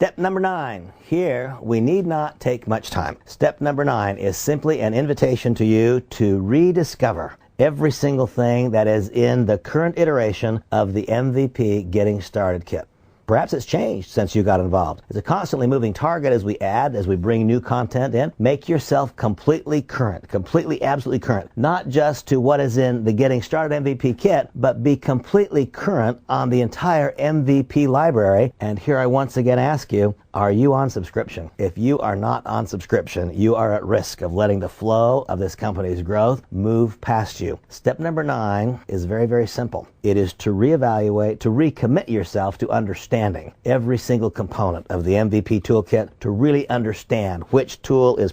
Step number 9. Here, we need not take much time. Step number 9 is simply an invitation to you to rediscover every single thing that is in the current iteration of the MVP Getting Started Kit. Perhaps it's changed since you got involved. It's a constantly moving target as we add, as we bring new content in. Make yourself completely current, completely, absolutely current. Not just to what is in the Getting Started MVP kit, but be completely current on the entire MVP library. And here I once again ask you, are you on subscription? If you are not on subscription, you are at risk of letting the flow of this company's growth move past you. Step number 9 is very, very simple. It is to reevaluate, to recommit yourself to understanding every single component of the MVP toolkit, to really understand which tool is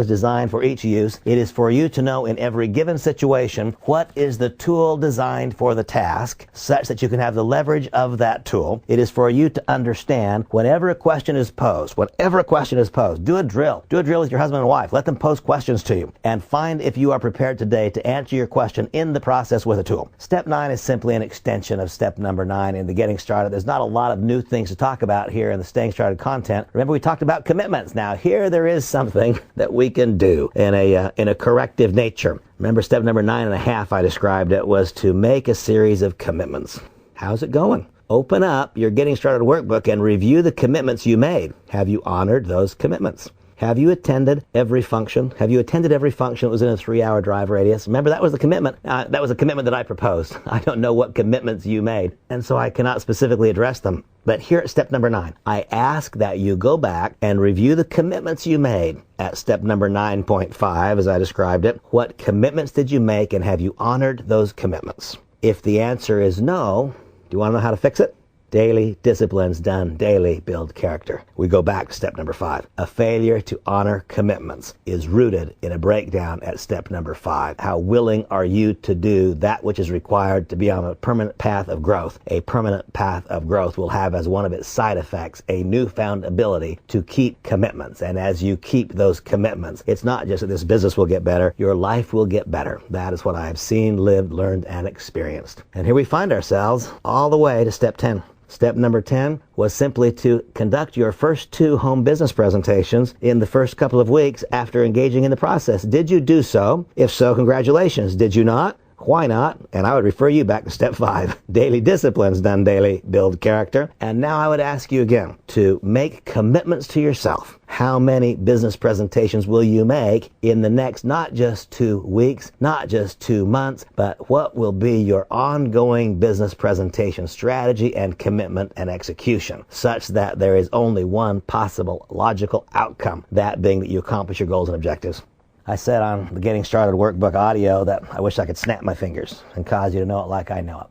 designed for each use. It is for you to know in every given situation what is the tool designed for the task, such that you can have the leverage of that tool. It is for you to understand whenever a question is posed, do a drill. Do a drill with your husband and wife. Let them pose questions to you and find if you are prepared today to answer your question in the process with a tool. Step 9 is simply an extension of step number 9 in the Getting Started. There's not a lot of new things to talk about here in the Staying Started content. Remember, we talked about commitments. Now, here there is something that we can do in a corrective nature. Remember, step number 9.5, I described it, was to make a series of commitments. How's it going? Open up your Getting Started workbook and review the commitments you made. Have you honored those commitments? Have you attended every function? Have you attended every function that was in a 3-hour drive radius? Remember, that was the commitment. That was a commitment that I proposed. I don't know what commitments you made, and so I cannot specifically address them. But here at step number 9, I ask that you go back and review the commitments you made at step number 9.5, as I described it. What commitments did you make, and have you honored those commitments? If the answer is no, do you want to know how to fix it? Daily disciplines done daily build character. We go back to step number 5. A failure to honor commitments is rooted in a breakdown at step number 5. How willing are you to do that which is required to be on a permanent path of growth? A permanent path of growth will have as one of its side effects a newfound ability to keep commitments. And as you keep those commitments, it's not just that this business will get better, your life will get better. That is what I have seen, lived, learned, and experienced. And here we find ourselves all the way to step 10. Step number 10 was simply to conduct your first 2 home business presentations in the first couple of weeks after engaging in the process. Did you do so? If so, congratulations. Did you not? Why not? And I would refer you back to step 5. Daily disciplines done daily build character. And now I would ask you again to make commitments to yourself. How many business presentations will you make in the next not just 2 weeks, not just 2 months, but what will be your ongoing business presentation strategy and commitment and execution, such that there is only one possible logical outcome, that being that you accomplish your goals and objectives. I said on the Getting Started workbook audio that I wish I could snap my fingers and cause you to know it like I know it.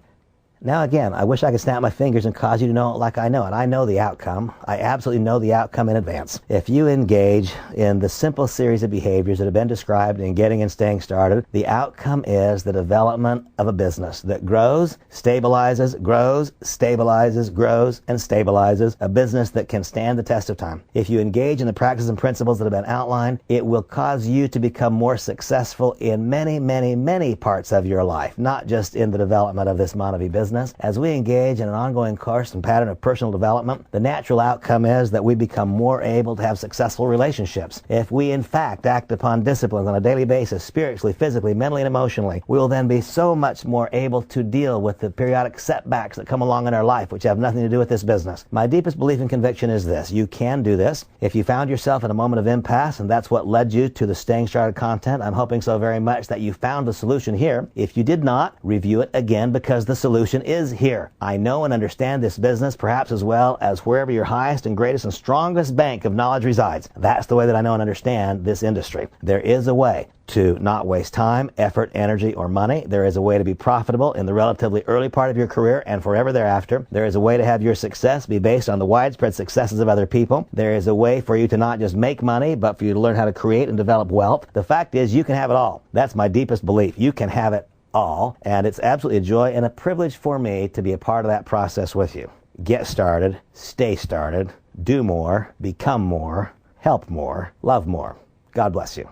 Now again, I wish I could snap my fingers and cause you to know it like I know it. I know the outcome. I absolutely know the outcome in advance. If you engage in the simple series of behaviors that have been described in Getting and Staying Started, the outcome is the development of a business that grows, stabilizes, grows, stabilizes, grows, and stabilizes. A business that can stand the test of time. If you engage in the practices and principles that have been outlined, it will cause you to become more successful in many, many, many parts of your life, not just in the development of this MonaVie business. As we engage in an ongoing course and pattern of personal development, the natural outcome is that we become more able to have successful relationships. If we in fact act upon disciplines on a daily basis, spiritually, physically, mentally, and emotionally, we will then be so much more able to deal with the periodic setbacks that come along in our life, which have nothing to do with this business. My deepest belief and conviction is this: you can do this. If you found yourself in a moment of impasse and that's what led you to the Staying Started content, I'm hoping so very much that you found the solution here. If you did not, review it again, because the solution is here. I know and understand this business perhaps as well as wherever your highest and greatest and strongest bank of knowledge resides. That's the way that I know and understand this industry. There is a way to not waste time, effort, energy, or money. There is a way to be profitable in the relatively early part of your career and forever thereafter. There is a way to have your success be based on the widespread successes of other people. There is a way for you to not just make money, but for you to learn how to create and develop wealth. The fact is, you can have it all. That's my deepest belief. You can have it all, and it's absolutely a joy and a privilege for me to be a part of that process with you. Get started, stay started, do more, become more, help more, love more. God bless you.